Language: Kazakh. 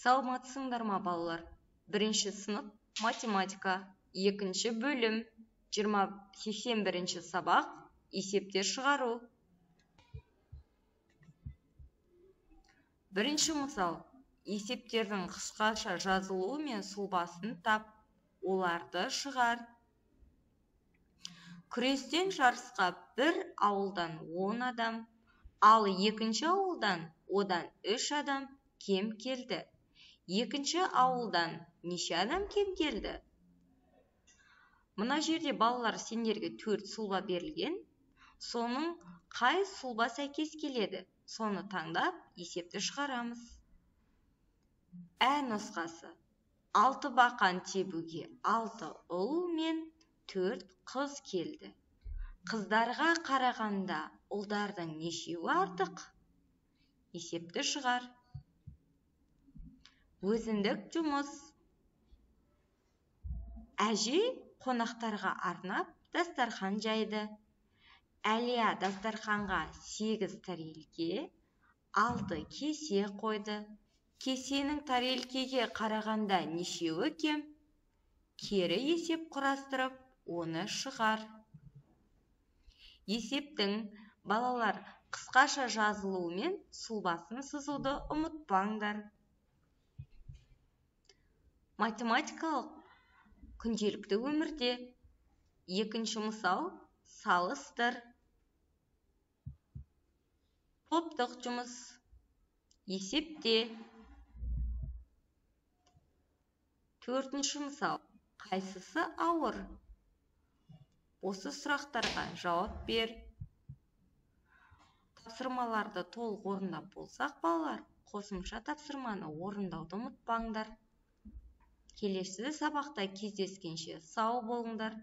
Саламатсыңдар ма балалар? Бірінші сынып математика, екінші бөлім, 81-ші сабақ, есептер шығару. Бірінші мысал, есептердің қысқаша жазылуы мен сұлбасын тап, оларды шығар. Күрестен жарысқа бір ауылдан 10 адам, ал екінші ауылдан одан 3 адам кем келді. Екінші ауылдан неше адам кем келді? Мына жерде балалар сендерге 4 сұлба берілген. Соның қай сұлба сәйкес келеді? Соны таңдап, есепті шығарамыз. Ә нұсқасы. 6 бақан тебуге 6 ұл мен 4 қыз келді. Қыздарға қарағанда ұлдардың нешеуі артық? Есепті шығар. Өзіндік жұмыс. Әже қонақтарға арнап дастархан жайды. Әлия дастарханға 8 тарелке, 6 кесе қойды. Кесенің тарелкеге қарағанда нешеуі кем? Кері есеп құрастырып, оны шығар. Есептің балалар қысқаша жазылуы мен сұлбасын сызуды ұмытпаңдар. Математикалық күнделікті өмірде. Екінші мысал, салыстыр. Топтық жұмыс. Есепте. Төртінші мысал, қайсысы ауыр? Осы сұрақтарға жауап бер. Тапсырмаларды толық орындап болсақ, балалар, қосымша тапсырманы орындауды ұмытпаңдар. Келесі сабақта кездескенше сау болыңдар.